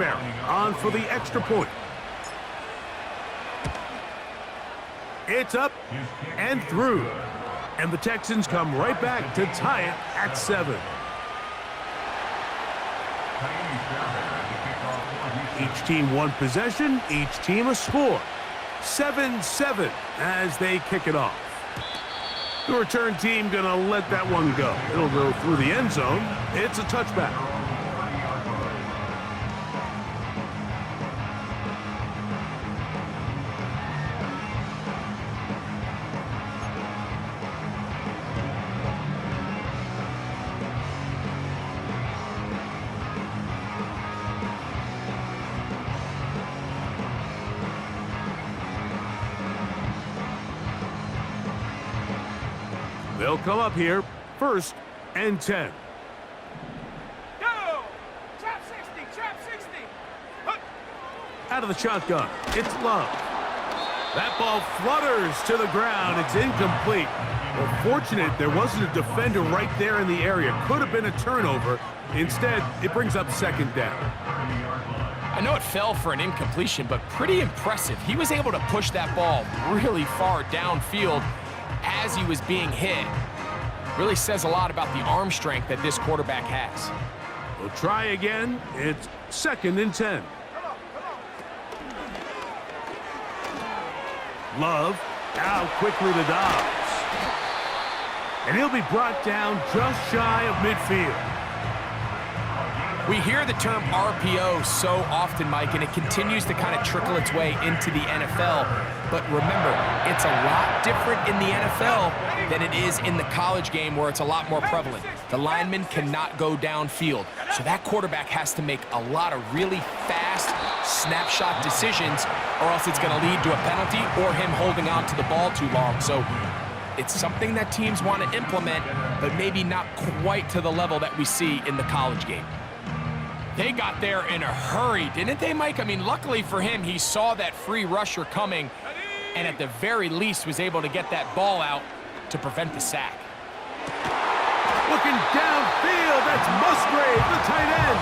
Barry on for the extra point. It's up and through. And the Texans come right back to tie it at 7. Each team one possession, each team a score. 7-7 as they kick it off. The return team gonna let that one go. It'll go through the end zone. It's a touchback. They'll come up here, 1st and 10. Go! Trap 60, trap 60. Out of the shotgun, it's Love. That ball flutters to the ground. It's incomplete. Well, fortunate there wasn't a defender right there in the area. Could have been a turnover. Instead, it brings up 2nd down. I know it fell for an incompletion, but pretty impressive. He was able to push that ball really far downfield as he was being hit. Really says a lot about the arm strength that this quarterback has. We'll try again. It's 2nd and 10. Love out quickly to Dobbs. And he'll be brought down just shy of midfield. We hear the term RPO so often, Mike, and it continues to kind of trickle its way into the NFL. But remember, it's a lot different in the NFL than it is in the college game where it's a lot more prevalent. The lineman cannot go downfield. So that quarterback has to make a lot of really fast snapshot decisions, or else it's going to lead to a penalty or him holding on to the ball too long. So it's something that teams want to implement, but maybe not quite to the level that we see in the college game. They got there in a hurry, didn't they, Mike? I mean, luckily for him, he saw that free rusher coming and at the very least was able to get that ball out to prevent the sack. Looking downfield, that's Musgrave, the tight end.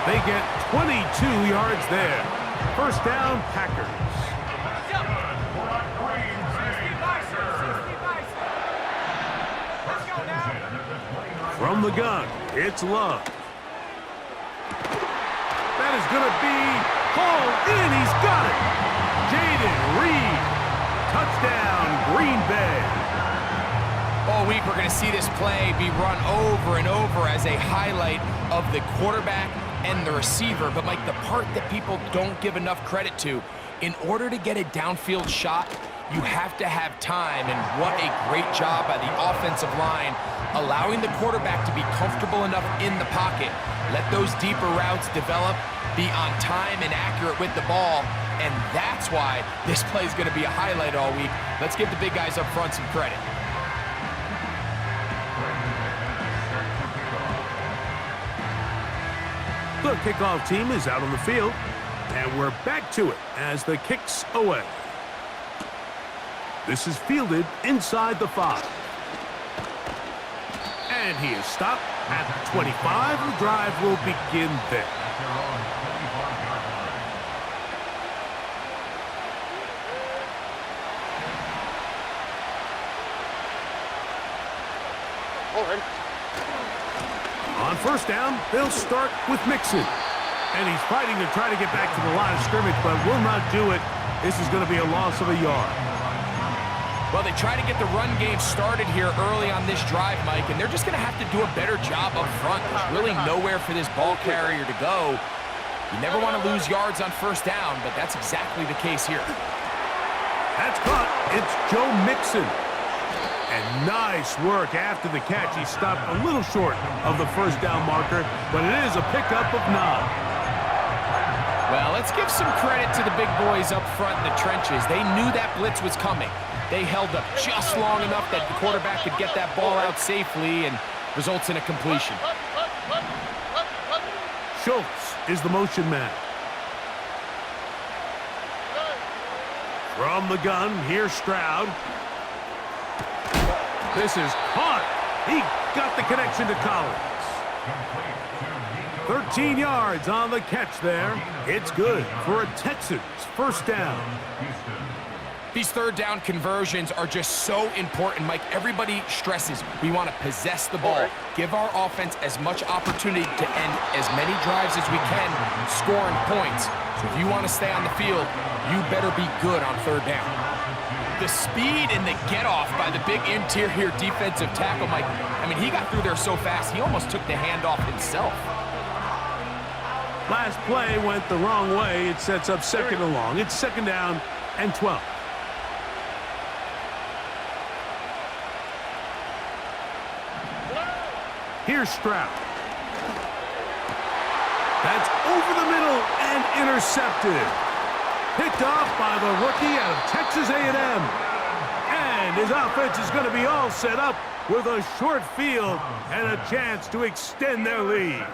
They get 22 yards there. 1st down, Packers. From the gun, it's Love. That is going to be hauled in. He's got it. Jaden Reed. Touchdown, Green Bay. All week we're going to see this play be run over and over as a highlight of the quarterback and the receiver. But, Mike, the part that people don't give enough credit to, in order to get a downfield shot, you have to have time. And what a great job by the offensive line, allowing the quarterback to be comfortable enough in the pocket. Let those deeper routes develop, be on time and accurate with the ball, and that's why this play is going to be a highlight all week. Let's give the big guys up front some credit. The kickoff team is out on the field, and we're back to it as the kick's away. This is fielded inside the 5. And he is stopped at the 25. The drive will begin there. On 1st down, they'll start with Mixon. And he's fighting to try to get back to the line of scrimmage, but will not do it. This is going to be a loss of a yard. Well, they try to get the run game started here early on this drive, Mike, and they're just going to have to do a better job up front. There's really nowhere for this ball carrier to go. You never want to lose yards on 1st down, but that's exactly the case here. That's caught. It's Joe Mixon. And nice work after the catch. He stopped a little short of the 1st down marker, but it is a pickup of 9. Well, let's give some credit to the big boys up front in the trenches. They knew that blitz was coming. They held up just long enough that the quarterback could get that ball out safely and results in a completion. Schultz is the motion man. From the gun, here's Stroud. This is caught. He got the connection to Collins. 13 yards on the catch there. It's good for a Texans first down. These third down conversions are just so important, Mike. Everybody stresses we want to possess the ball, give our offense as much opportunity to end as many drives as we can, scoring points. So if you want to stay on the field, you better be good on third down. The speed and the get-off by the big interior defensive tackle, Mike. I mean, he got through there so fast, he almost took the handoff himself. Last play went the wrong way. It sets up second and long. It's second down and 12. Here's Stroud. That's over the middle and intercepted. Picked off by the rookie out of Texas A&M. And his offense is going to be all set up with a short field and a chance to extend their lead.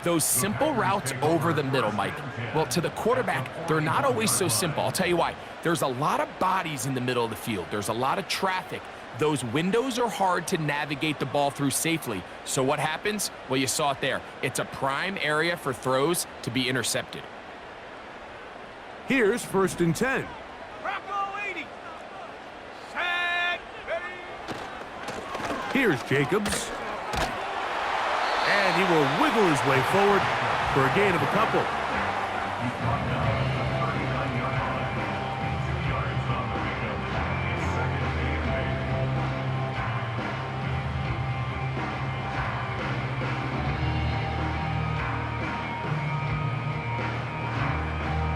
Those simple routes over the middle, Mike. Well, to the quarterback, they're not always so simple. I'll tell you why. There's a lot of bodies in the middle of the field. There's a lot of traffic. Those windows are hard to navigate the ball through safely. So what happens? Well, you saw it there. It's a prime area for throws to be intercepted. Here's first and 10. Bronco 80. Set. Ready. Here's Jacobs. And he will wiggle his way forward for a gain of a couple.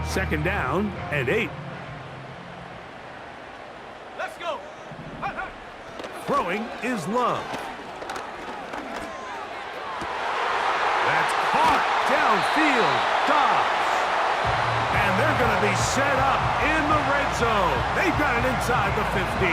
Second down and 8. Let's go. Hut, hut. Throwing is Love. That's caught downfield. Dobbs. And they're going to be set up in the red zone. They've got it inside the 15.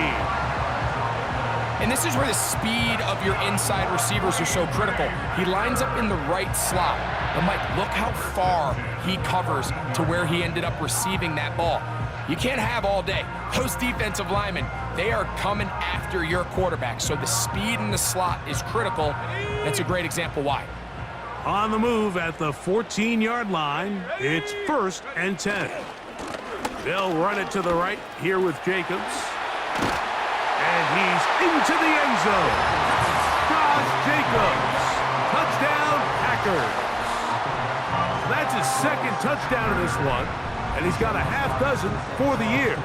And this is where the speed of your inside receivers are so critical. He lines up in the right slot. But Mike, look how far he covers to where he ended up receiving that ball. You can't have all day. Those defensive linemen, they are coming after your quarterback. So the speed in the slot is critical. That's a great example why. On the move at the 14-yard line, it's first and 10. They'll run it to the right here with Jacobs. And he's into the end zone. Josh Jacobs. Touchdown, Packers. That's his second touchdown in this one, and he's got a half dozen for the year.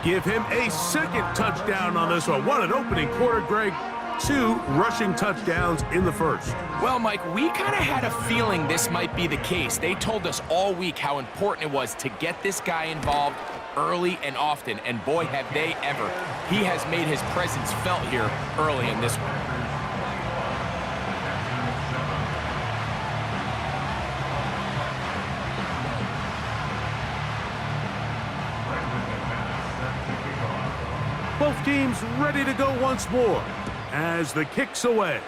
Give him a second touchdown on this one. What an opening quarter, Greg. 2 rushing touchdowns in the first. Well, Mike, we kind of had a feeling this might be the case. They told us all week how important it was to get this guy involved early and often, and boy, have they ever. He has made his presence felt here early in this one. Both teams ready to go once more as the kick's away.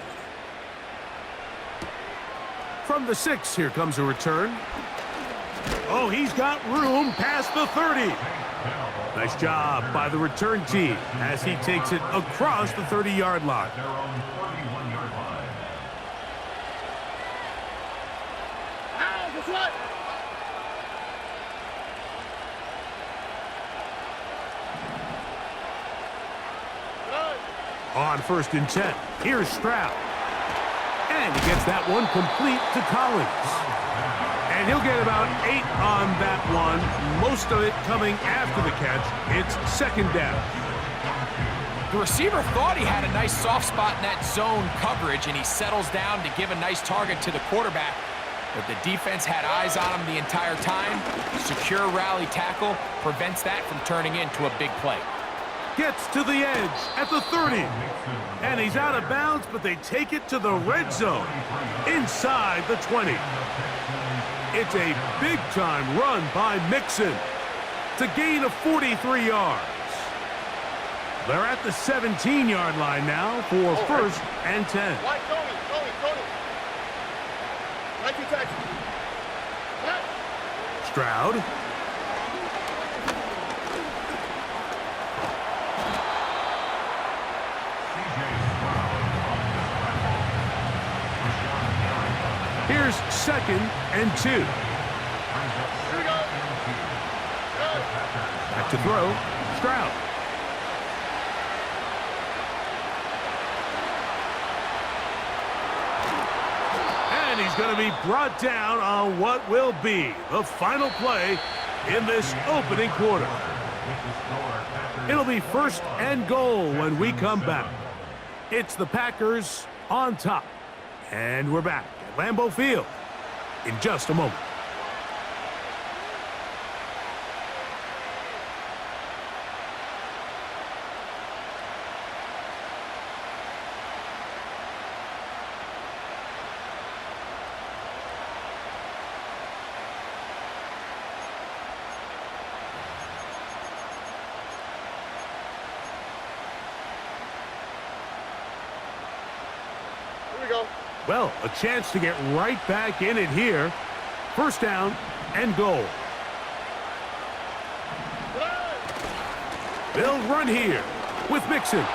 From the 6, here comes a return. Oh, he's got room past the 30. Nice job by the return team as he takes it across the 30-yard line. On first and 10, here's Stroud. And he gets that one complete to Collins. And he'll get about 8 on that one, most of it coming after the catch. It's second down. The receiver thought he had a nice soft spot in that zone coverage, and he settles down to give a nice target to the quarterback. But the defense had eyes on him the entire time. Secure rally tackle prevents that from turning into a big play. Gets to the edge at the 30. And he's out of bounds, but they take it to the red zone inside the 20. It's a big-time run by Mixon. It's a gain of 43 yards. They're at the 17-yard line now for first and 10. Stroud. 2nd and 2. Here we go. Back to throw. Stroud. And he's going to be brought down on what will be the final play in this opening quarter. It'll be 1st and goal when we come back. It's the Packers on top. And we're back at Lambeau Field in just a moment. Well, a chance to get right back in it here. 1st down and goal. They'll run here with Mixon.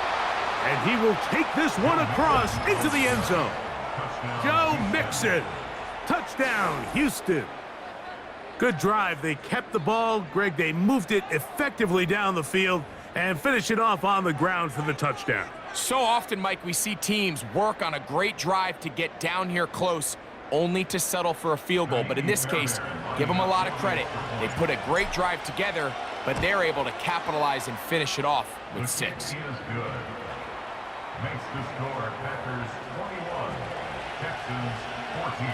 And he will take this one across into the end zone. Joe Mixon. Touchdown, Houston. Good drive. They kept the ball. Greg, they moved it effectively down the field and finish it off on the ground for the touchdown. So often, Mike, we see teams work on a great drive to get down here close, only to settle for a field goal. But in this case, give them a lot of credit. They put a great drive together, but they're able to capitalize and finish it off with 6. Makes the score Packers 21, Texans 14.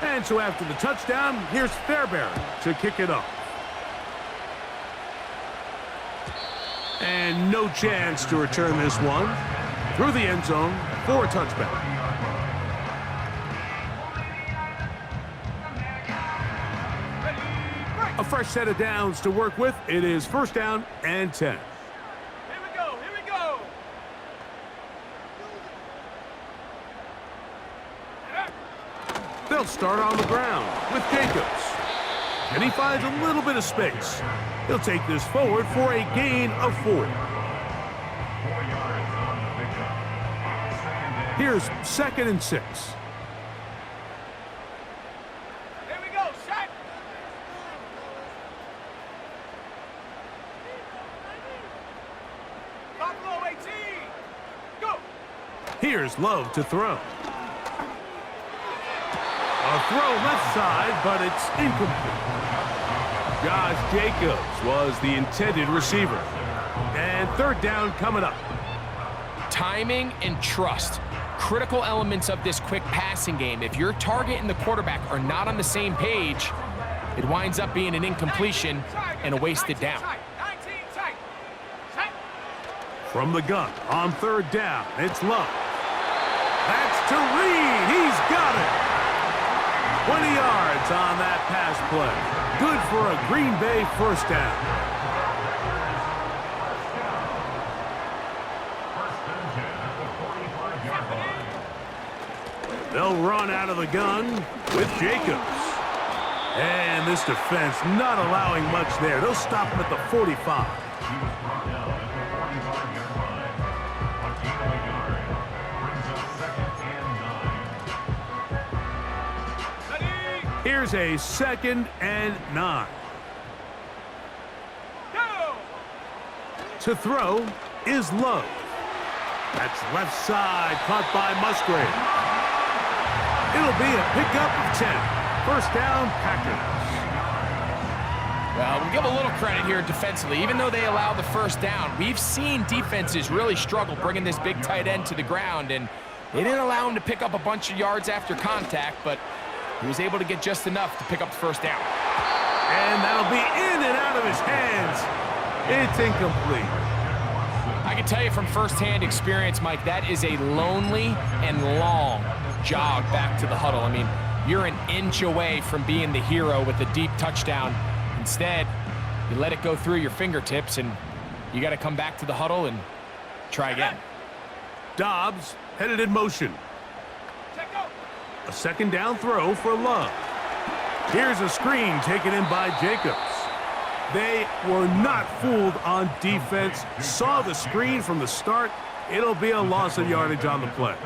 And so after the touchdown, here's Fairbairn to kick it off. And no chance to return this one through the end zone for a touchback. A fresh set of downs to work with. It is 1st down and 10. Here we go. Here we go. They'll start on the ground with Jacobs. And he finds a little bit of space. He'll take this forward for a gain of 4. 4 yards on the pickup. Here's 2nd and 6. Here we go. Set. Buffalo 18. Go. Here's Love to throw. A throw left side, but it's incomplete. Josh Jacobs was the intended receiver. And 3rd down coming up. Timing and trust, critical elements of this quick passing game. If your target and the quarterback are not on the same page, it winds up being an incompletion and a wasted down. 19 tight. Set. From the gun on 3rd down, it's Love. That's to Reed. He's got it. 20 yards on that pass play. Good for a Green Bay 1st down. They'll run out of the gun with Jacobs. And this defense not allowing much there. They'll stop him at the 45. Here's a 2nd and 9. Go. To throw is Love. That's left side, caught by Musgrave. It'll be a pickup of 10. 1st down, Packers. Well, we give a little credit here defensively. Even though they allow the 1st down, we've seen defenses really struggle bringing this big tight end to the ground, and they didn't allow him to pick up a bunch of yards after contact, but he was able to get just enough to pick up the 1st down. And that'll be in and out of his hands. It's incomplete. I can tell you from firsthand experience, Mike, that is a lonely and long jog back to the huddle. I mean, you're an inch away from being the hero with a deep touchdown. Instead, you let it go through your fingertips, and you got to come back to the huddle and try again. Dobbs headed in motion. A 2nd down throw for Love. Here's a screen taken in by Jacobs. They were not fooled on defense. Saw the screen from the start. It'll be a loss of yardage on the play.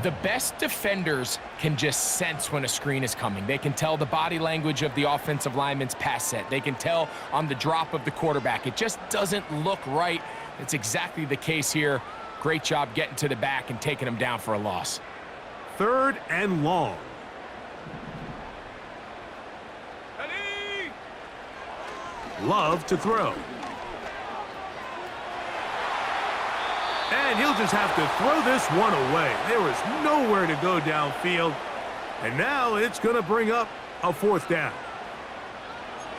The best defenders can just sense when a screen is coming. They can tell the body language of the offensive lineman's pass set. They can tell on the drop of the quarterback. It just doesn't look right. It's exactly the case here. Great job getting to the back and taking them down for a loss. 3rd and long. Ready? Love to throw. And he'll just have to throw this one away. There was nowhere to go downfield. And now it's going to bring up a 4th down.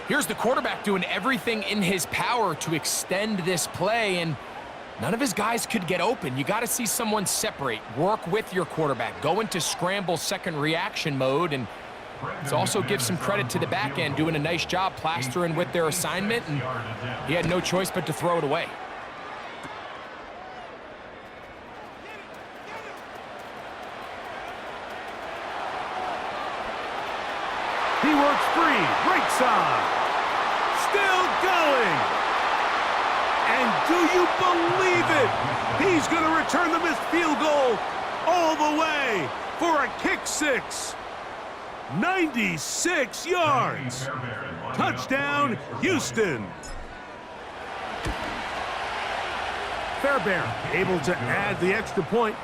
Here's the quarterback doing everything in his power to extend this play, and none of his guys could get open. You got to see someone separate, work with your quarterback, go into scramble second reaction mode, and let's also give some credit to the back end doing a nice job plastering with their assignment, and he had no choice but to throw it away. He works free, right side. Still going. And do you believe it? He's going to return the missed field goal all the way for a kick 6. 96 yards. Touchdown, Houston. Fairbairn able to add the extra point,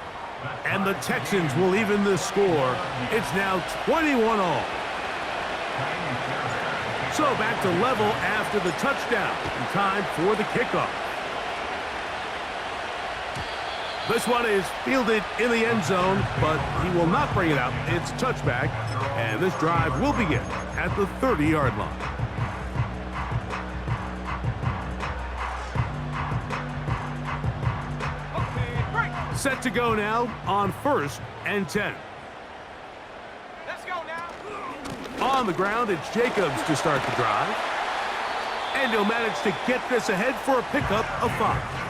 and the Texans will even the score. It's now 21-all. So back to level after the touchdown. And time for the kickoff. This one is fielded in the end zone, but he will not bring it out. It's touchback, and this drive will begin at the 30-yard line. Okay, break. Set to go now on 1st and 10. Let's go now. On the ground, it's Jacobs to start the drive. And he'll manage to get this ahead for a pickup of 5.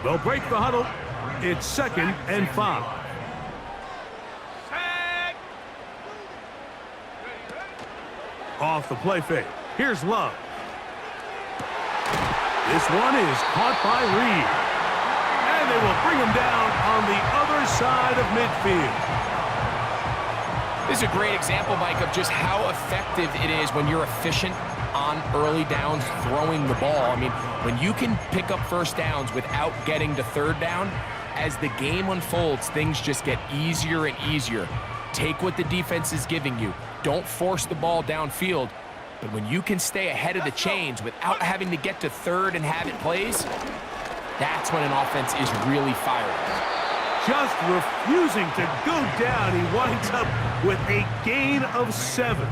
They'll break the huddle. It's 2nd and 5. Tag. Off the play fake. Here's Love. This one is caught by Reed. And they will bring him down on the other side of midfield. This is a great example, Mike, of just how effective it is when you're efficient on early downs throwing the ball. I mean, when you can pick up 1st downs without getting to 3rd down, as the game unfolds, things just get easier and easier. Take what the defense is giving you. Don't force the ball downfield. But when you can stay ahead of the chains without having to get to 3rd and have it plays, that's when an offense is really firing. Just refusing to go down. He winds up with a gain of 7.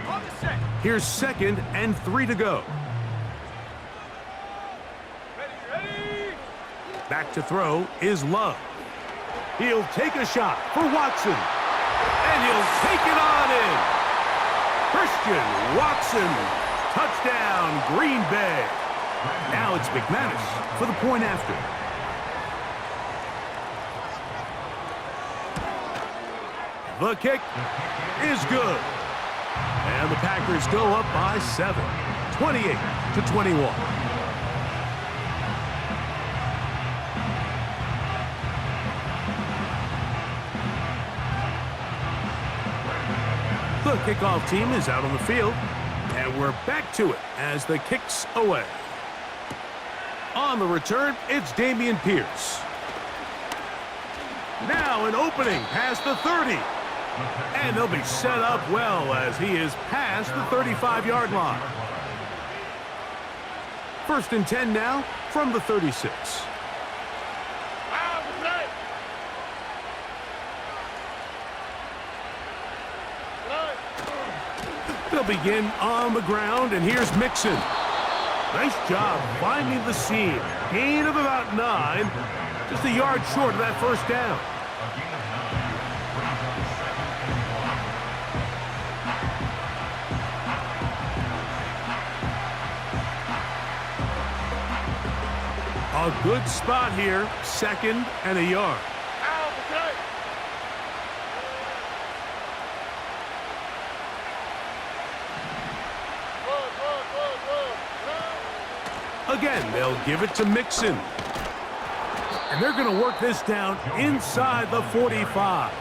On the set. Here's 2nd and 3 to go. Ready. Back to throw is Love. He'll take a shot for Watson. And he'll take it on in. Christian Watson. Touchdown, Green Bay. Now it's McManus for the point after. The kick is good. And the Packers go up by 7, 28-21. The kickoff team is out on the field, and we're back to it as the kick's away. On the return, it's Dameon Pierce. Now an opening past the 30. And they'll be set up well as he is past the 35-yard line. 1st and 10 now from the 36. They'll begin on the ground, and here's Mixon. Nice job finding the seam. Gain of about 9. Just a yard short of that 1st down. A good spot here, 2nd and a yard. Again, they'll give it to Mixon. And they're going to work this down inside the 45.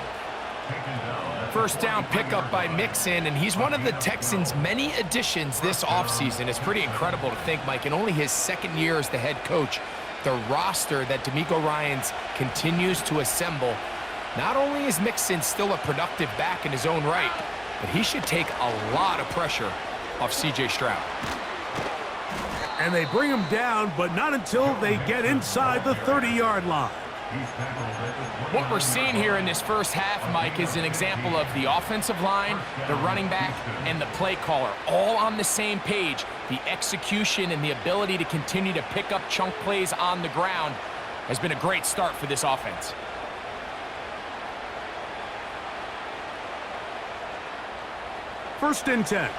First down pickup by Mixon, and he's one of the Texans' many additions this offseason. It's pretty incredible to think, Mike, in only his 2nd year as the head coach, the roster that DeMeco Ryans continues to assemble. Not only is Mixon still a productive back in his own right, but he should take a lot of pressure off C.J. Stroud. And they bring him down, but not until they get inside the 30-yard line. What we're seeing here in this first half, Mike, is an example of the offensive line, the running back, and the play caller all on the same page. The execution and the ability to continue to pick up chunk plays on the ground has been a great start for this offense. First and 10.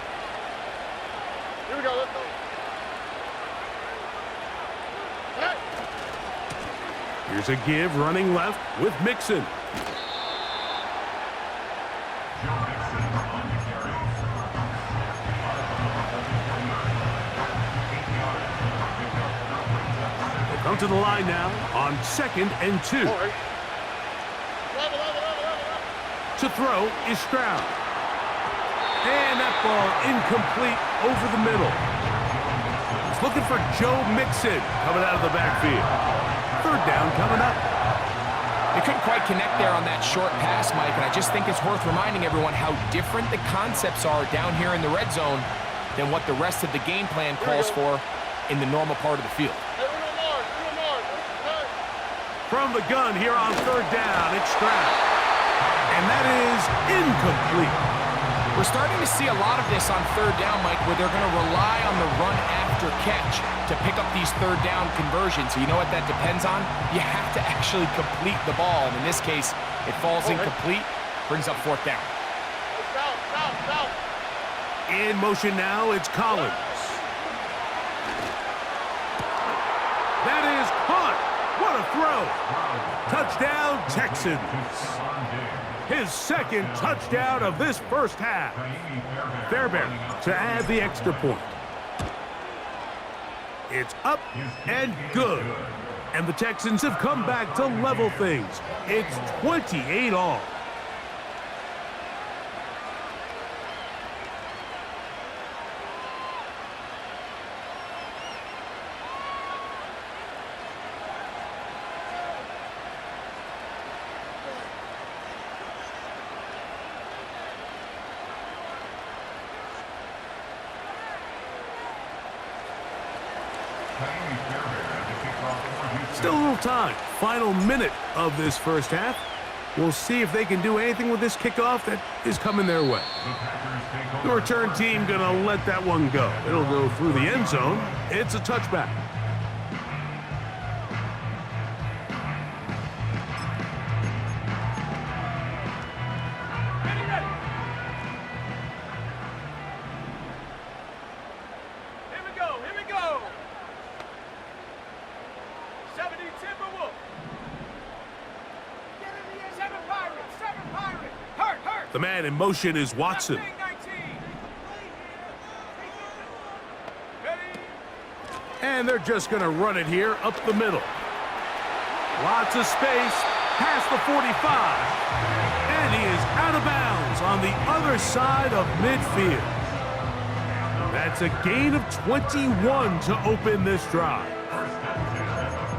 Here we go, let's go. Here's a give running left with Mixon. They'll come to the line now on 2nd and 2. To throw is Stroud. And that ball incomplete over the middle. He's looking for Joe Mixon coming out of the backfield. 3rd down coming up. They couldn't quite connect there on that short pass, Mike, and I just think it's worth reminding everyone how different the concepts are down here in the red zone than what the rest of the game plan calls for in the normal part of the field. From the gun here on 3rd down, it's Stroud. And that is incomplete. We're starting to see a lot of this on 3rd down, Mike, where they're going to rely on the run after catch to pick up these 3rd down conversions. So you know what that depends on? You have to actually complete the ball. And in this case, it falls incomplete, brings up 4th down. In motion now, it's Collins. That is caught. What a throw. Touchdown, Texans. His 2nd touchdown of this first half. Fairbairn to add the extra point. It's up and good. And the Texans have come back to level things. It's 28 all. Still a little time. Final minute of this first half. We'll see if they can do anything with this kickoff that is coming their way. The return team going to let that one go. It'll go through the end zone. It's a touchback. The man in motion is Watson. And they're just going to run it here up the middle. Lots of space past the 45. And he is out of bounds on the other side of midfield. That's a gain of 21 to open this drive.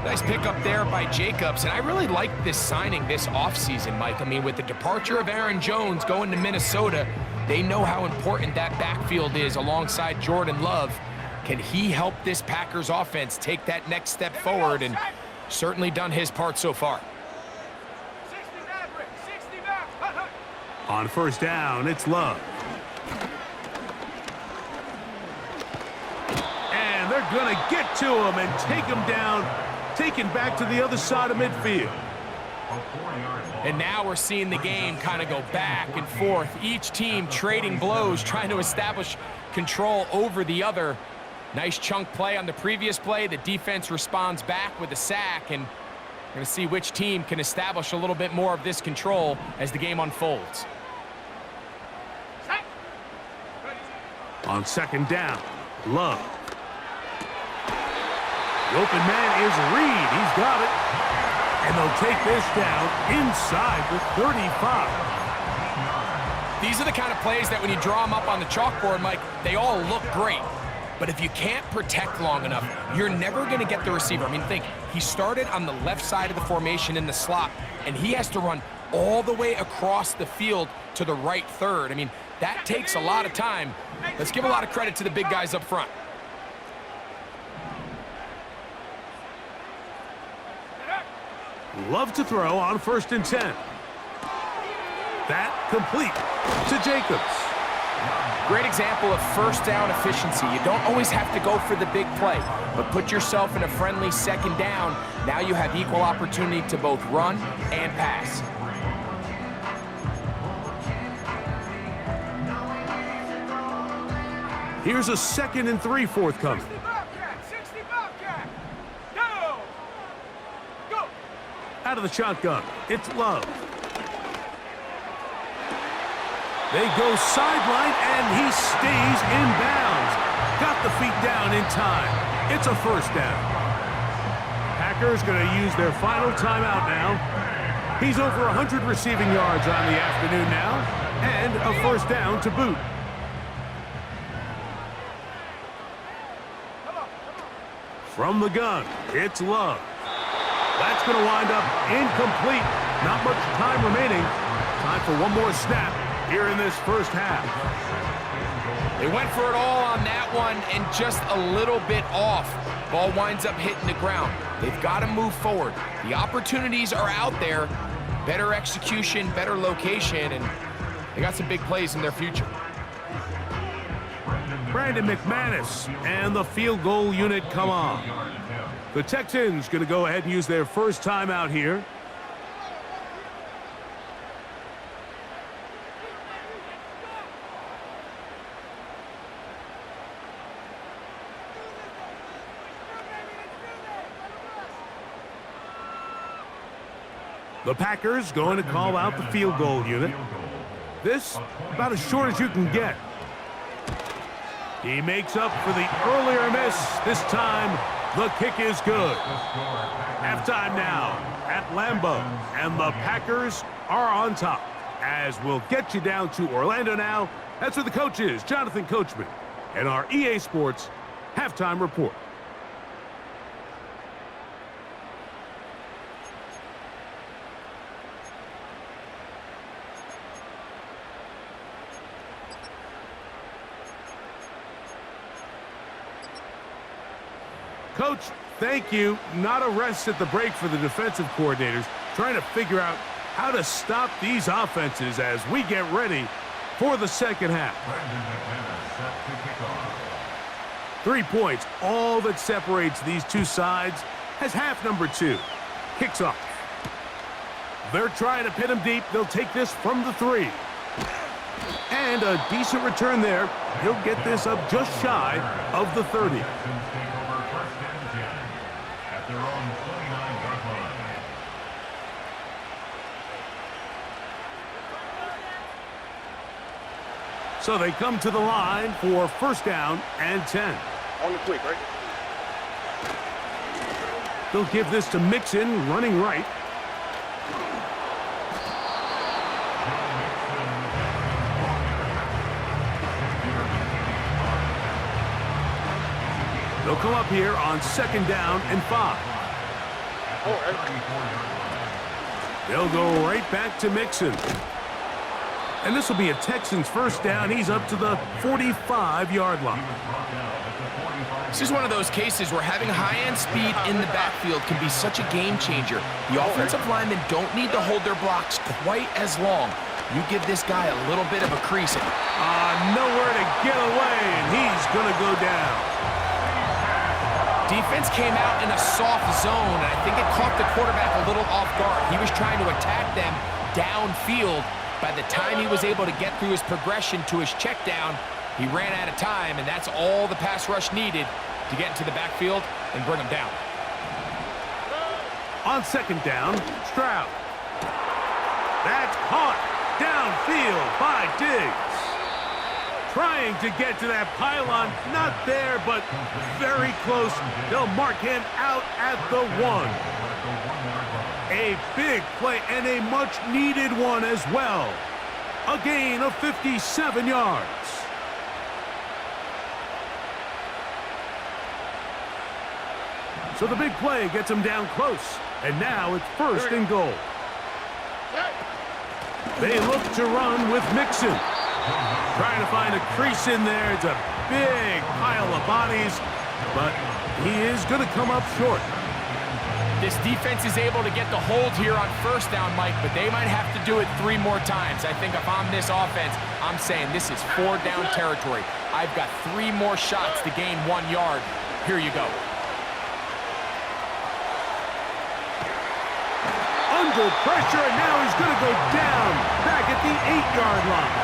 Nice pickup there by Jacobs, and I really like this signing this offseason, Mike. I mean, with the departure of Aaron Jones going to Minnesota, they know how important that backfield is alongside Jordan Love. Can he help this Packers offense take that next step forward? And certainly done his part so far. On first down, it's Love. And they're going to get to him and take him down. Taken back to the other side of midfield. And now we're seeing the game kind of go back and forth. Each team trading blows, trying to establish control over the other. Nice chunk play on the previous play. The defense responds back with a sack, and we're going to see which team can establish a little bit more of this control as the game unfolds. On second down, Love. The open man is Reed. He's got it. And they'll take this down inside the 35. These are the kind of plays that when you draw them up on the chalkboard, Mike, they all look great. But if you can't protect long enough, you're never going to get the receiver. I mean, think, he started on the left side of the formation in the slot, and he has to run all the way across the field to the right third. I mean, that takes a lot of time. Let's give a lot of credit to the big guys up front. Love to throw on 1st and 10. That complete to Jacobs. Great example of first down efficiency. You don't always have to go for the big play, but put yourself in a friendly second down. Now you have equal opportunity to both run and pass. Here's a 2nd and 3 forthcoming. 60 Bobcat. Go. Go. Out of the shotgun, it's Love. They go sideline, and he stays in bounds. Got the feet down in time. It's a first down. Packers going to use their final timeout now. He's over 100 receiving yards on the afternoon now, and a first down to boot. From the gun, it's Love. That's going to wind up incomplete. Not much time remaining. Time for one more snap here in this first half. They went for it all on that one and just a little bit off. Ball winds up hitting the ground. They've got to move forward. The opportunities are out there. Better execution, better location, and they got some big plays in their future. Brandon McManus and the field goal unit come on. The Texans going to go ahead and use their first timeout here. The Packers going to call out the field goal unit. This about as short as you can get. He makes up for the earlier miss. This time, the kick is good. Halftime now at Lambeau, and the Packers are on top. As we'll get you down to Orlando now. That's where the coach is, Jonathan Coachman, and our EA Sports Halftime Report. Coach, thank you. Not a rest at the break for the defensive coordinators, trying to figure out how to stop these offenses as we get ready for the second half. 3 points, all that separates these two sides, as half number 2 kicks off. They're trying to pin him deep. They'll take this from the 3. And a decent return there. He'll get this up just shy of the 30. So they come to the line for first down and 10. On the quick, right? They'll give this to Mixon, running right. They'll come up here on second down and 5. They'll go right back to Mixon. And this will be a Texans first down. He's up to the 45-yard line. This is one of those cases where having high-end speed in the backfield can be such a game changer. The offensive linemen don't need to hold their blocks quite as long. You give this guy a little bit of a crease. Nowhere to get away, and he's going to go down. Defense came out in a soft zone, and I think it caught the quarterback a little off guard. He was trying to attack them downfield. By the time he was able to get through his progression to his check down, He ran out of time, and that's all the pass rush needed to get into the backfield and bring him down. On second down, Stroud. That's caught downfield by Diggs. Trying to get to that pylon, not there, but very close. They'll mark him out at the 1. A big play and a much-needed one as well. A gain of 57 yards. So the big play gets him down close. And now it's first and goal. They look to run with Mixon. Trying to find a crease in there. It's a big pile of bodies, but he is going to come up short. This defense is able to get the hold here on first down, Mike, but they might have to do it 3 more times. I think if I'm this offense, I'm saying this is 4 down territory. I've got 3 more shots to gain 1 yard. Here you go. Under pressure, and now he's going to go down back at the 8-yard line.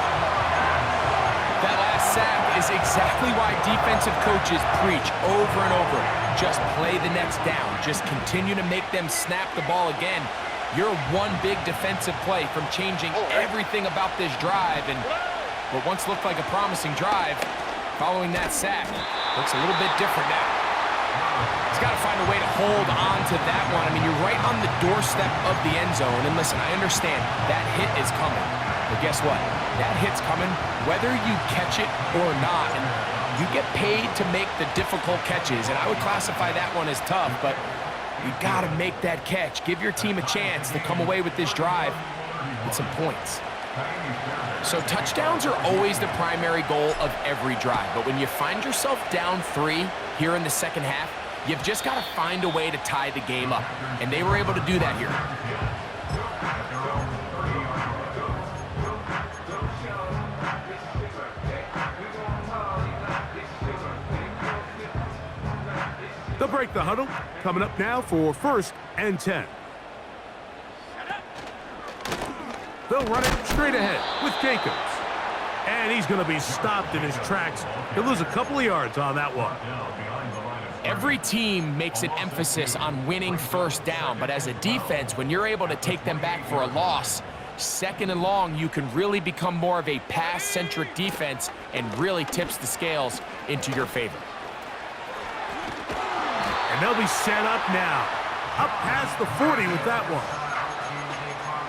That last sack is exactly why defensive coaches preach over and over. Just play the next down. Just continue to make them snap the ball again. You're one big defensive play from changing everything about this drive. And what once looked like a promising drive, following that sack, looks a little bit different now. He's got to find a way to hold on to that one. I mean, you're right on the doorstep of the end zone. And listen, I understand that hit is coming. But guess what? That hit's coming whether you catch it or not. And you get paid to make the difficult catches. And I would classify that one as tough, but you got to make that catch. Give your team a chance to come away with this drive with some points. So touchdowns are always the primary goal of every drive. But when you find yourself down 3 here in the second half, you've just got to find a way to tie the game up. And they were able to do that here. They'll break the huddle. Coming up now for first and 10. They'll run it straight ahead with Jacobs. And he's going to be stopped in his tracks. He'll lose a couple of yards on that one. Every team makes an emphasis on winning first down, but as a defense, when you're able to take them back for a loss, second and long, you can really become more of a pass-centric defense and really tips the scales into your favor. And they'll be set up now. Up past the 40 with that one.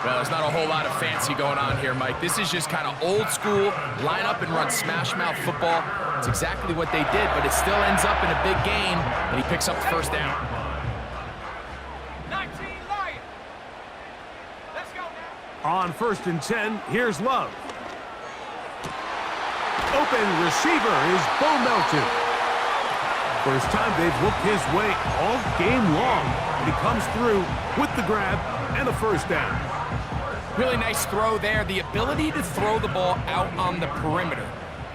Well, there's not a whole lot of fancy going on here, Mike. This is just kind of old school, line up and run smash mouth football. It's exactly what they did, but it still ends up in a big gain, and he picks up the first down. 19 Lions. Let's go now. On first and 10, here's Love. Open receiver is Bo Melton. First time they've looked his way all game long. And he comes through with the grab and a first down. Really nice throw there. The ability to throw the ball out on the perimeter.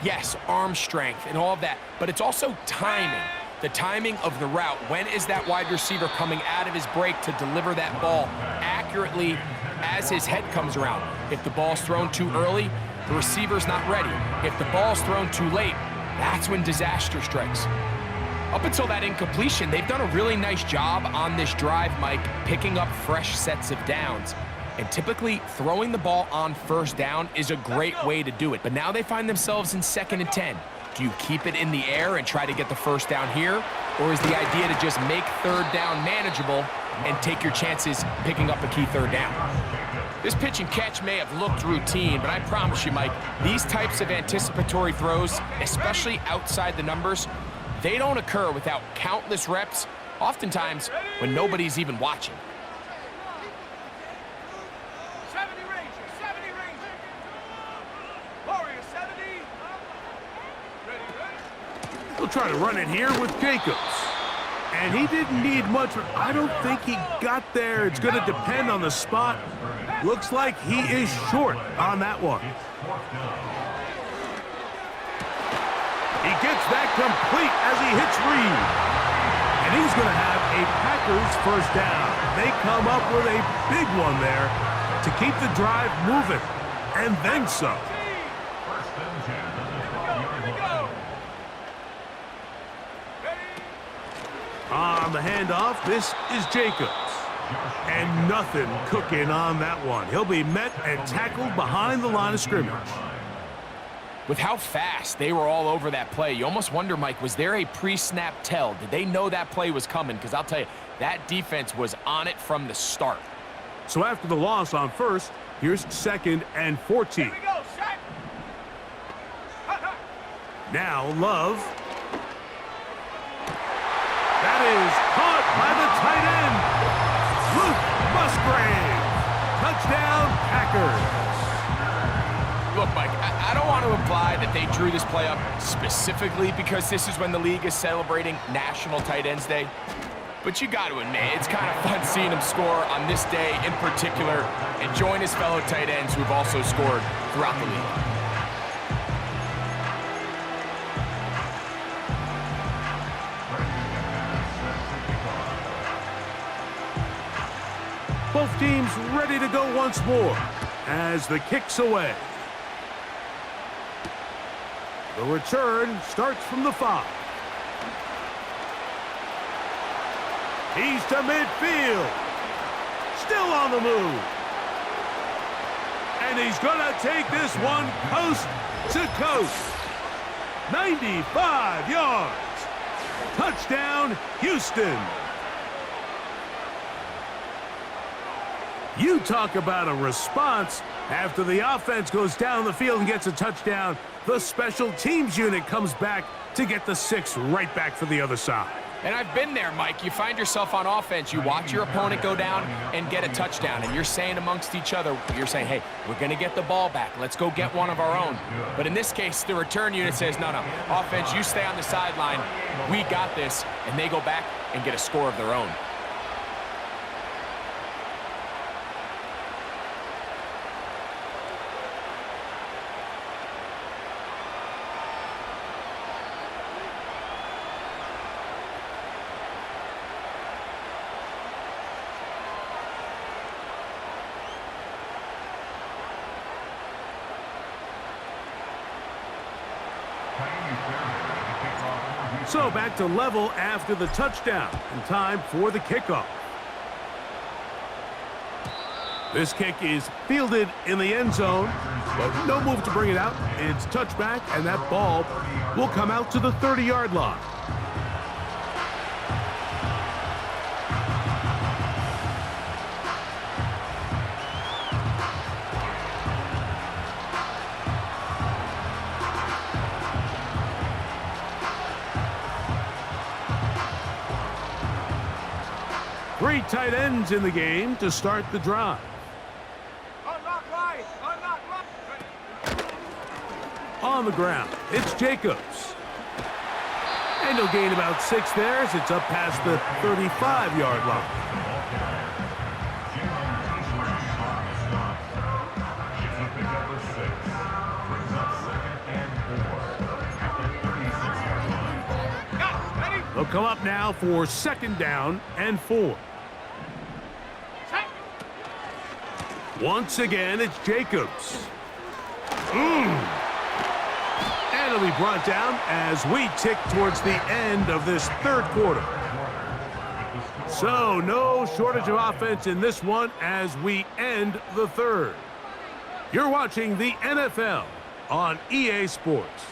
Yes, arm strength and all of that, but it's also timing. The timing of the route. When is that wide receiver coming out of his break to deliver that ball accurately as his head comes around? If the ball's thrown too early, the receiver's not ready. If the ball's thrown too late, that's when disaster strikes. Up until that incompletion, they've done a really nice job on this drive, Mike, picking up fresh sets of downs. And typically, throwing the ball on first down is a great way to do it. But now they find themselves in second and 10. Do you keep it in the air and try to get the first down here? Or is the idea to just make third down manageable and take your chances picking up a key third down? This pitch and catch may have looked routine, but I promise you, Mike, these types of anticipatory throws, especially outside the numbers, they don't occur without countless reps, oftentimes when nobody's even watching. 70 Rangers, 70 Rangers. Warrior 70. Ready. He'll try to run it here with Jacobs. And he didn't need much. I don't think he got there. It's going to depend on the spot. Looks like he is short on that one. He gets that complete as he hits Reed. And he's going to have a Packers first down. They come up with a big one there to keep the drive moving. And then some. On the handoff, this is Jacobs. And nothing cooking on that one. He'll be met and tackled behind the line of scrimmage. With how fast they were all over that play, you almost wonder, Mike, was there a pre-snap tell? Did they know that play was coming? Because I'll tell you, that defense was on it from the start. So after the loss on first, here's 2nd and 14. Here we go, set. Now Love. That is caught by the tight end, Luke Musgrave. Touchdown, Packers. Look, Mike, I don't want to imply that they drew this play up specifically because this is when the league is celebrating National Tight Ends Day. But you got to admit, it's kind of fun seeing him score on this day in particular and join his fellow tight ends who've also scored throughout the league. Both teams ready to go once more as the kick's away. The return starts from the 5. He's to midfield. Still on the move. And he's going to take this one coast to coast. 95 yards. Touchdown, Houston. You talk about a response. After the offense goes down the field and gets a touchdown, the special teams unit comes back to get the 6 right back for the other side. And I've been there, Mike. You find yourself on offense, you watch your opponent go down and get a touchdown, and you're saying amongst each other, you're saying, hey, we're going to get the ball back. Let's go get one of our own. But in this case, the return unit says, no, offense, you stay on the sideline. We got this. And they go back and get a score of their own. So back to level after the touchdown, and time for the kickoff. This kick is fielded in the end zone, but no move to bring it out. It's touchback, and that ball will come out to the 30-yard line. Three tight ends in the game to start the drive. Unlock right. Unlock right. On the ground, it's Jacobs. And he'll gain about 6 there as it's up past the 35-yard line. They'll come up now for 2nd down and 4. Once again, it's Jacobs. And it'll be brought down as we tick towards the end of this 3rd quarter. So no shortage of offense in this one as we end the 3rd. You're watching the NFL on EA Sports.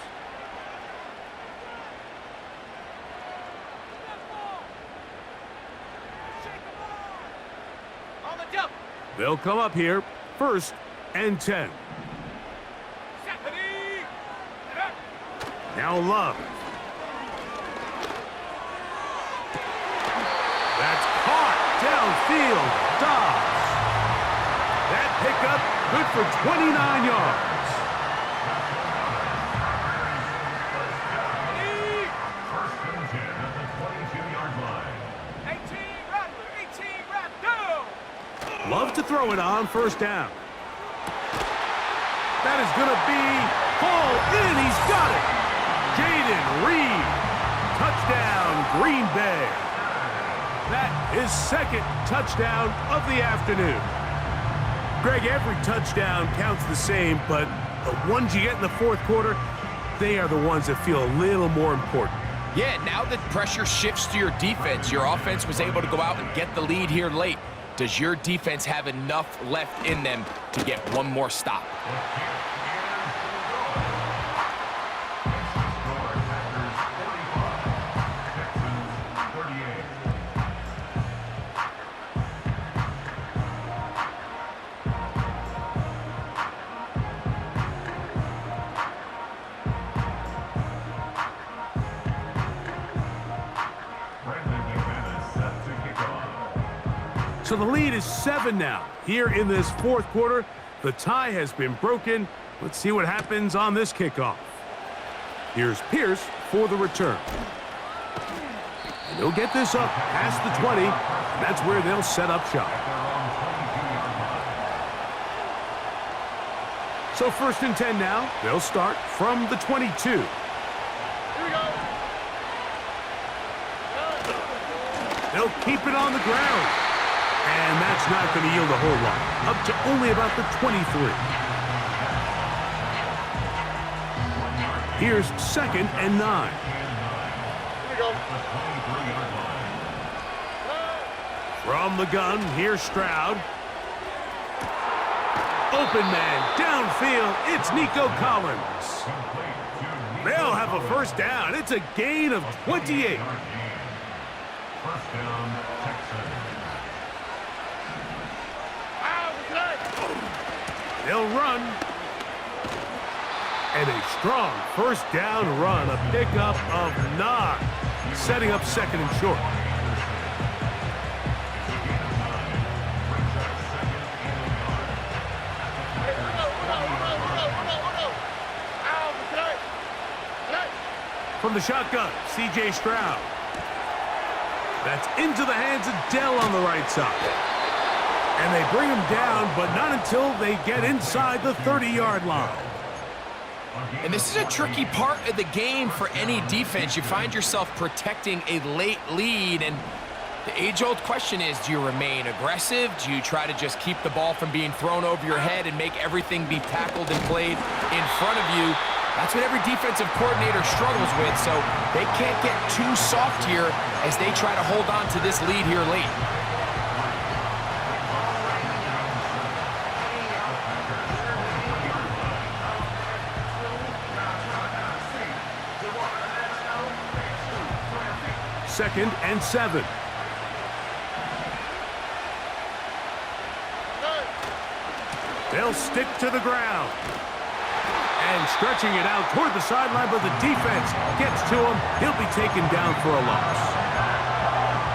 They'll come up here, 1st and 10. Now Love. That's caught downfield. Dobbs. That pickup good for 29 yards. Love to throw it on 1st down. That is going to be hauled in. He's got it. Jaden Reed. Touchdown, Green Bay. That is 2nd touchdown of the afternoon. Greg, every touchdown counts the same, but the ones you get in the 4th quarter, they are the ones that feel a little more important. Yeah, now that pressure shifts to your defense, your offense was able to go out and get the lead here late. Does your defense have enough left in them to get one more stop? So the lead is 7 now. Here in this fourth quarter, the tie has been broken. Let's see what happens on this kickoff. Here's Pierce for the return. And he'll get this up past the 20, and that's where they'll set up shop. So 1st and 10 now. They'll start from the 22. Here we go. They'll keep it on the ground. And that's not going to yield a whole lot. Up to only about the 23. Here's 2nd and 9. Here we go. From the gun, here's Stroud. Open man, downfield, it's Nico Collins. They'll have a first down. It's a gain of 28. First down, Texans. They'll run. And a strong first down run, a pickup of 9, setting up 2nd and short. From the shotgun, C.J. Stroud. That's into the hands of Dell on the right side. And they bring him down, but not until they get inside the 30-yard line. And this is a tricky part of the game for any defense. You find yourself protecting a late lead, and the age-old question is, do you remain aggressive? Do you try to just keep the ball from being thrown over your head and make everything be tackled and played in front of you? That's what every defensive coordinator struggles with, so they can't get too soft here as they try to hold on to this lead here late. Second and 7. They'll stick to the ground. And stretching it out toward the sideline, but the defense gets to him. He'll be taken down for a loss.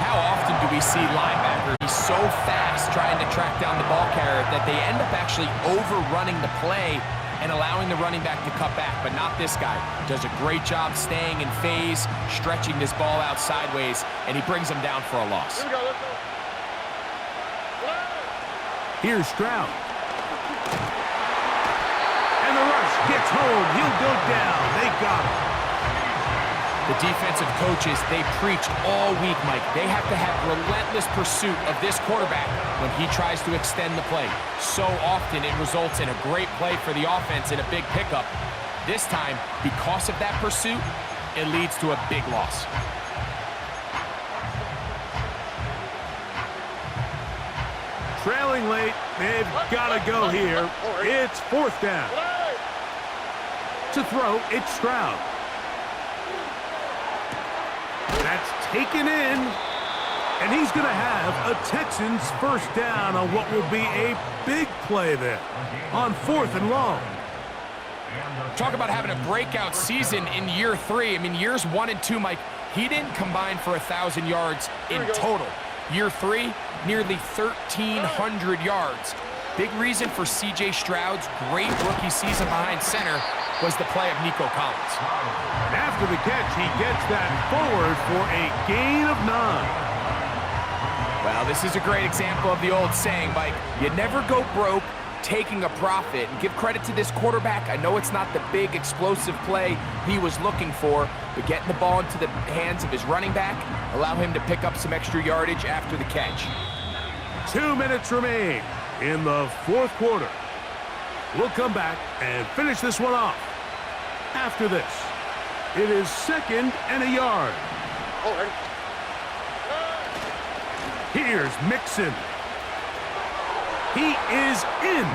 How often do we see linebackers be so fast trying to track down the ball carrier that they end up actually overrunning the play and allowing the running back to cut back, but not this guy. Does a great job staying in phase, stretching this ball out sideways, and he brings him down for a loss. Here we go, let's go. Here's Stroud. And the rush gets home. He'll go down. They got him. The defensive coaches, they preach all week, Mike. They have to have relentless pursuit of this quarterback when he tries to extend the play. So often it results in a great play for the offense and a big pickup. This time, because of that pursuit, it leads to a big loss. Trailing late. They've got to go here. It's 4th down. To throw, it's Stroud. That's taken in, and he's going to have a Texans first down on what will be a big play there on 4th and long. Talk about having a breakout season in year 3. I mean, years 1 and 2, Mike, he didn't combine for 1,000 yards in total. Year 3, nearly 1,300 yards. Big reason for C.J. Stroud's great rookie season behind center was the play of Nico Collins. And after the catch, he gets that forward for a gain of 9. Well, this is a great example of the old saying, Mike, you never go broke taking a profit. And give credit to this quarterback. I know it's not the big explosive play he was looking for, but getting the ball into the hands of his running back, allow him to pick up some extra yardage after the catch. 2 minutes remain in the 4th quarter. We'll come back and finish this one off after this. It is 2nd and a yard. Here's Mixon. He is in.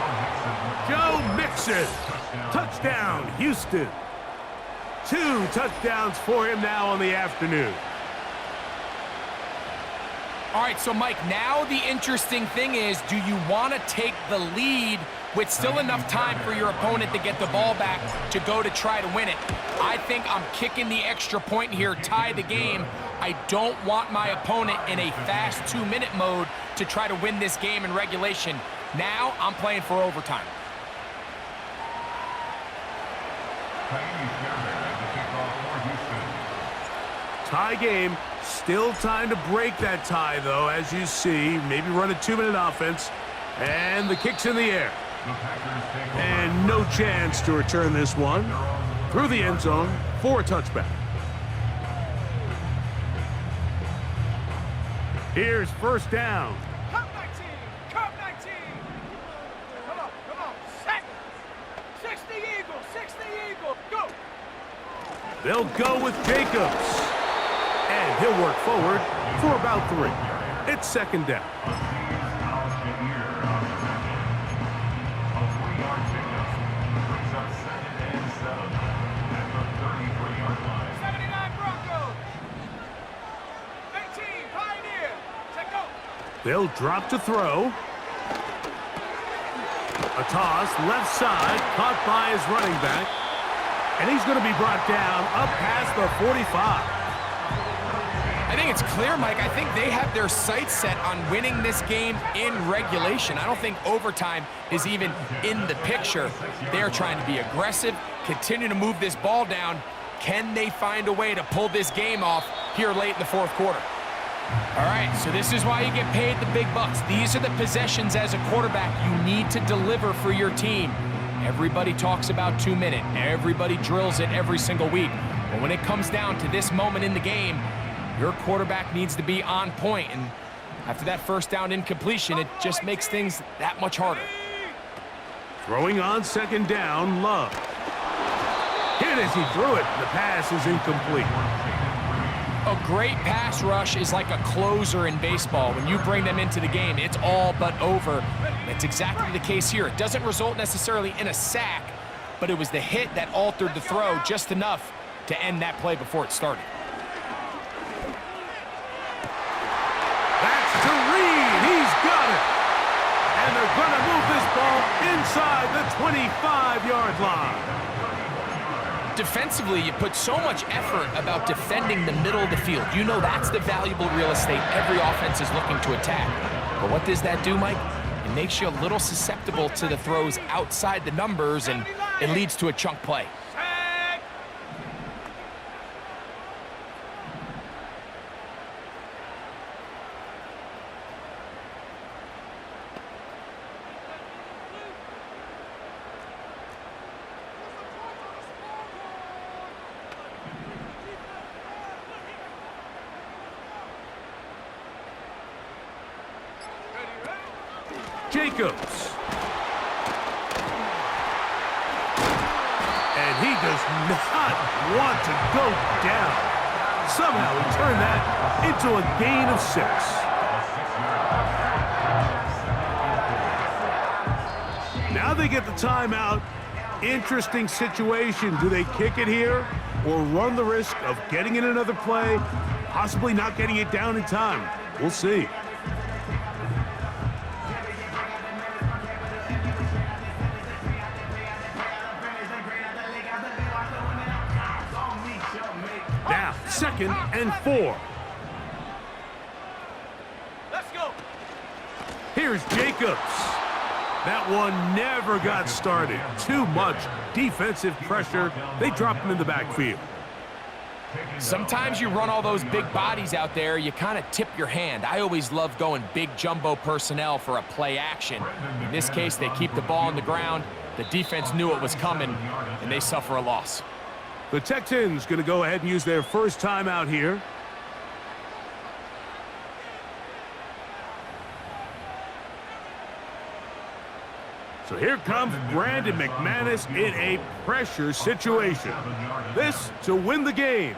Joe Mixon. Touchdown, Houston. 2 touchdowns for him now on the afternoon. All right, so Mike, now the interesting thing is, do you want to take the lead with still enough time for your opponent to get the ball back to go to try to win it? I think I'm kicking the extra point here, tie the game. I don't want my opponent in a fast 2-minute mode to try to win this game in regulation. Now I'm playing for overtime. Tie game. Still time to break that tie, though, as you see. Maybe run a 2-minute offense. And the kick's in the air. And no chance to return this one through the end zone for a touchback. Here's first down. Come 19! Come 19! Come on! Set! 60 Eagle! 60 Eagle! Go! They'll go with Jacobs. And he'll work forward for about 3. It's 2nd down. They'll drop to throw. A toss, left side, caught by his running back. And he's going to be brought down up past the 45. I think it's clear, Mike. I think they have their sights set on winning this game in regulation. I don't think overtime is even in the picture. They're trying to be aggressive, continue to move this ball down. Can they find a way to pull this game off here late in the 4th quarter? All right, so this is why you get paid the big bucks. These are the possessions as a quarterback you need to deliver for your team. Everybody talks about 2-minute. Everybody drills it every single week. But when it comes down to this moment in the game, your quarterback needs to be on point. And after that first down incompletion, it just makes things that much harder. Throwing on 2nd down, Love. Hit as he threw it. The pass is incomplete. A great pass rush is like a closer in baseball. When you bring them into the game, it's all but over. That's exactly the case here. It doesn't result necessarily in a sack, but it was the hit that altered the throw just enough to end that play before it started. That's to Reed. He's got it. And they're going to move this ball inside the 25-yard line. Defensively, you put so much effort about defending the middle of the field. You know that's the valuable real estate every offense is looking to attack. But what does that do, Mike? It makes you a little susceptible to the throws outside the numbers, and it leads to a chunk play. Jacobs. And he does not want to go down. Somehow he turned that into a gain of 6. Now they get the timeout. Interesting situation. Do they kick it here or run the risk of getting in another play, possibly not getting it down in time? We'll see. Now, 2nd and 4. Let's go. Here's Jacobs. That one never got started. Too much defensive pressure. They dropped him in the backfield. Sometimes you run all those big bodies out there, you kind of tip your hand. I always love going big jumbo personnel for a play action. In this case, they keep the ball on the ground. The defense knew it was coming, and they suffer a loss. The Texans going to go ahead and use their first timeout here. So here comes Brandon McManus in a pressure situation. This to win the game.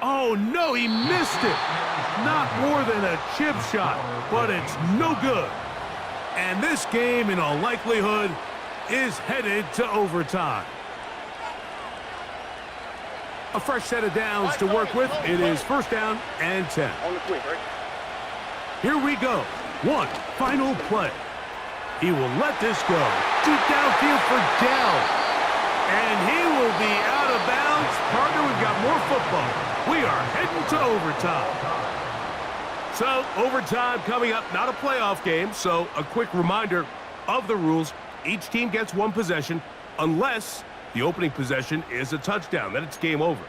Oh, no, he missed it. Not more than a chip shot, but it's no good. And this game, in all likelihood, is headed to overtime. A fresh set of downs to work with. It is first down and 10. On the quick, right? Here we go. One final play. He will let this go. Deep downfield for Dell. And he will be out of bounds. Partner, we've got more football. We are heading to overtime. So, overtime coming up. Not a playoff game, so a quick reminder of the rules. Each team gets one possession unless the opening possession is a touchdown. Then it's game over.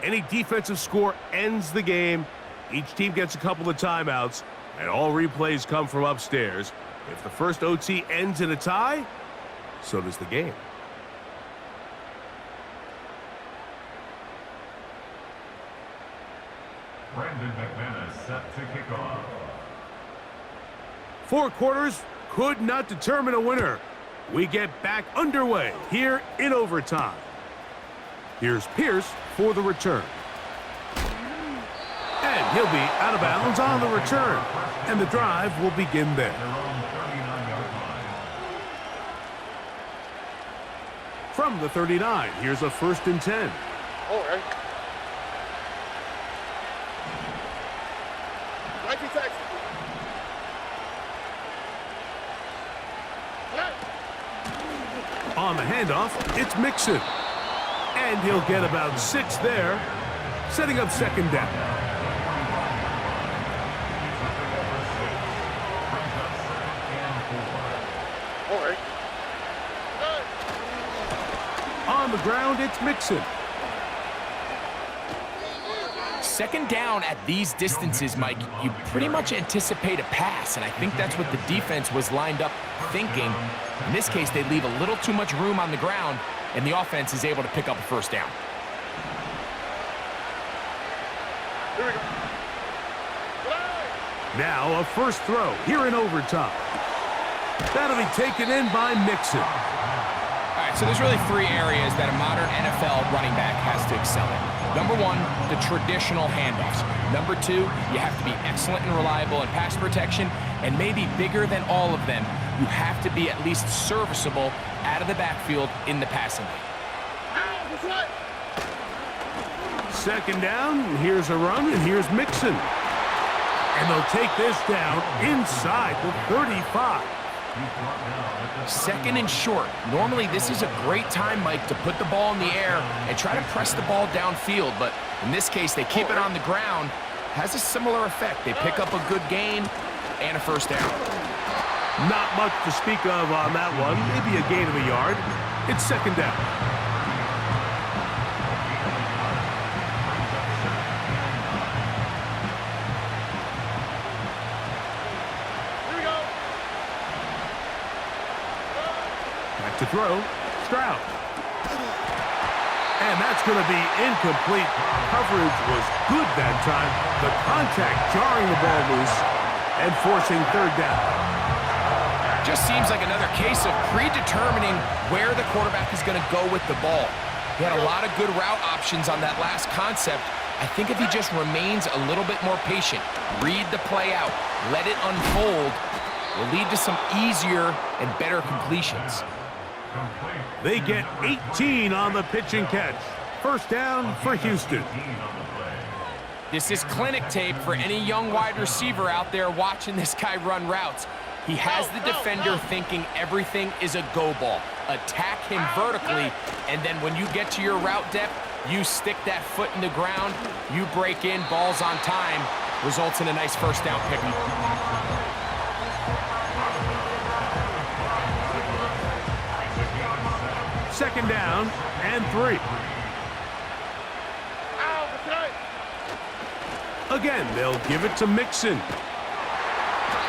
Any defensive score ends the game. Each team gets a couple of timeouts, and all replays come from upstairs. If the first OT ends in a tie, so does the game. Brandon McManus set to kick off. 4 quarters could not determine a winner. We get back underway here in overtime. Here's Pierce for the return. And he'll be out of bounds on the return. And the drive will begin there. Their own 39-yard line. From the 39, here's a first and 10. All right. 19 Texans. On the handoff, it's Mixon. And he'll get about 6 there, setting up second down. All right. On the ground, it's Mixon. Second down at these distances, Mike, you pretty much anticipate a pass, and I think that's what the defense was lined up thinking. In this case, they leave a little too much room on the ground, and the offense is able to pick up a first down. Here we go. Now a first throw here in overtime. That'll be taken in by Mixon. All right, so there's really 3 areas that a modern NFL running back has to excel in. Number 1, the traditional handoffs. Number 2, you have to be excellent and reliable in pass protection, and maybe bigger than all of them, you have to be at least serviceable out of the backfield in the passing game. Second down, here's a run, and here's Mixon. And they'll take this down inside the 35. Second and short. Normally, this is a great time, Mike, to put the ball in the air and try to press the ball downfield. But in this case, they keep it on the ground. Has a similar effect. They pick up a good gain and a first down. Not much to speak of on that one. Maybe a gain of a yard. It's second down. To throw, Stroud. And that's going to be incomplete. Coverage was good that time. The contact jarring the ball loose and forcing third down. Just seems like another case of predetermining where the quarterback is going to go with the ball. He had a lot of good route options on that last concept. I think if he just remains a little bit more patient, read the play out, let it unfold, will lead to some easier and better completions. They get 18 on the pitch and catch. First down for Houston. This is clinic tape for any young wide receiver out there watching this guy run routes. He has the defender thinking everything is a go ball. Attack him vertically, and then when you get to your route depth, you stick that foot in the ground, you break in, balls on time, results in a nice first down pickup. Second down and 3. Again, they'll give it to Mixon.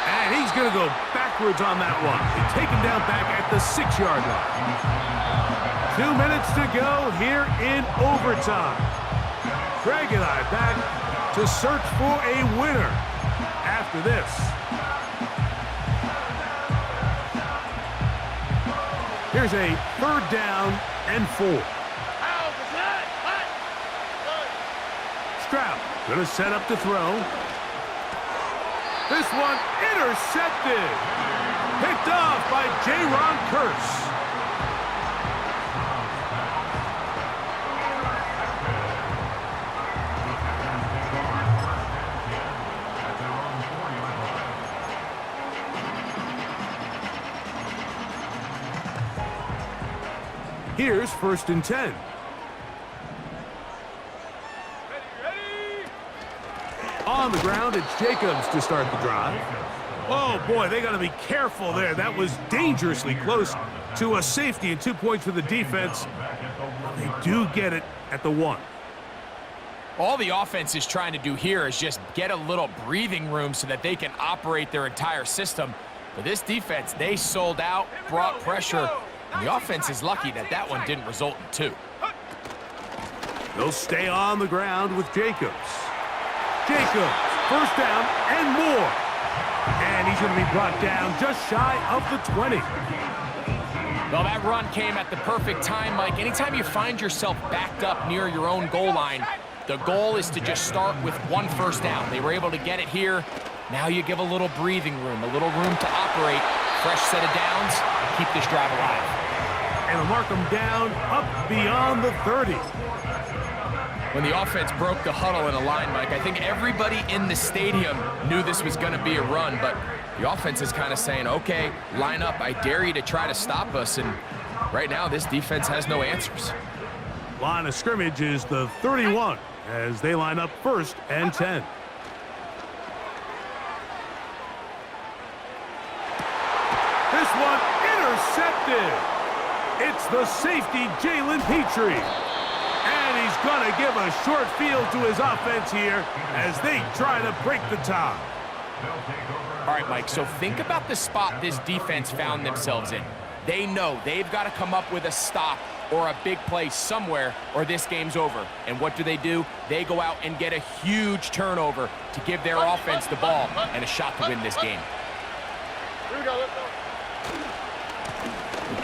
And he's going to go backwards on that one. And take him down back at the 6-yard line. 2 minutes to go here in overtime. Greg and I back to search for a winner after this. Here's a 3rd down and 4. Stroud gonna set up to throw. This one intercepted. Picked off by J-Ron Curse. Here's 1st and 10. On the ground, it's Jacobs to start the drive. Oh, boy, they got to be careful there. That was dangerously close to a safety and 2 points for the defense. They do get it at the 1. All the offense is trying to do here is just get a little breathing room so that they can operate their entire system. But this defense, they sold out, brought pressure, and the offense is lucky that that one didn't result in 2. They'll stay on the ground with Jacobs. Jacobs, 1st down and more. And he's going to be brought down just shy of the 20. Well, that run came at the perfect time, Mike. Anytime you find yourself backed up near your own goal line, the goal is to just start with 1 1st down. They were able to get it here. Now you give a little breathing room, a little room to operate. Fresh set of downs, keep this drive alive. And they'll mark them down up beyond the 30. When the offense broke the huddle in a line, Mike, I think everybody in the stadium knew this was going to be a run, but the offense is kind of saying, okay, line up. I dare you to try to stop us, and right now this defense has no answers. Line of scrimmage is the 31 as they line up 1st and 10. This one intercepted. It's the safety, Jalen Petrie. And he's going to give a short field to his offense here as they try to break the tie. All right, Mike, so think about the spot this defense found themselves in. They know they've got to come up with a stop or a big play somewhere or this game's over. And what do? They go out and get a huge turnover to give their offense the ball and a shot to win this game. Here we go, let's go.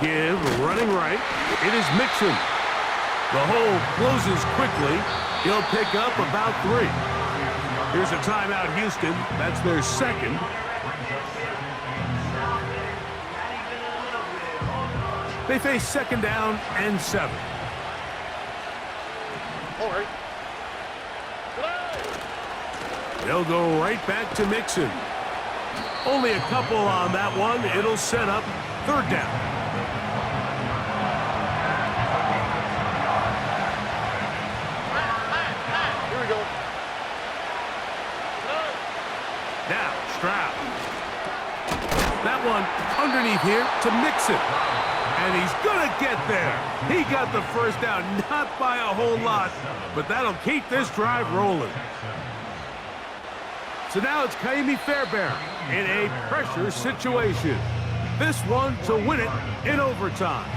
Give running right. It is Mixon. The hole closes quickly. He'll pick up about 3. Here's a timeout, Houston. That's their 2nd. They face 2nd down and 7. All right. They'll go right back to Mixon. Only a couple on that one. It'll set up 3rd down. Now, Stroud. That one underneath here to Mixon. And he's going to get there. He got the 1st down, not by a whole lot, but that'll keep this drive rolling. So now it's Kaimi Fairbairn in a pressure situation. This one to win it in overtime.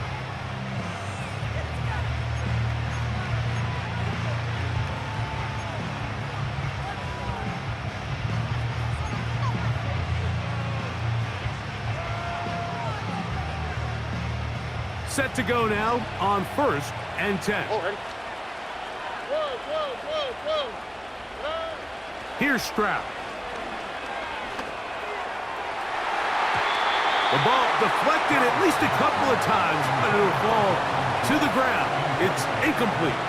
Set to go now on 1st and 10. All right. Whoa. Here's Stroud. The ball deflected at least a couple of times, but it'll fall to the ground. It's incomplete.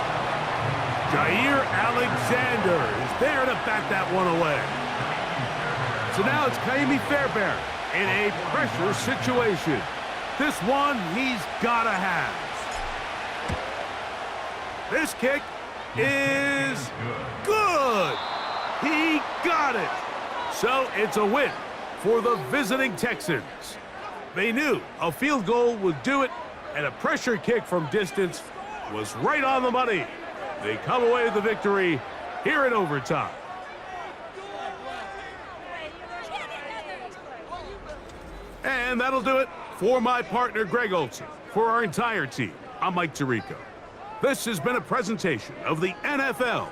Jair Alexander is there to back that one away. So now it's Kaimi Fairbairn in a pressure situation. This one he's got to have. This kick is good. He got it. So it's a win for the visiting Texans. They knew a field goal would do it, and a pressure kick from distance was right on the money. They come away with the victory here in overtime. And that'll do it for my partner, Greg Olson. For our entire team, I'm Mike Tirico. This has been a presentation of the NFL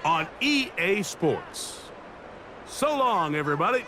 on EA Sports. So long, everybody.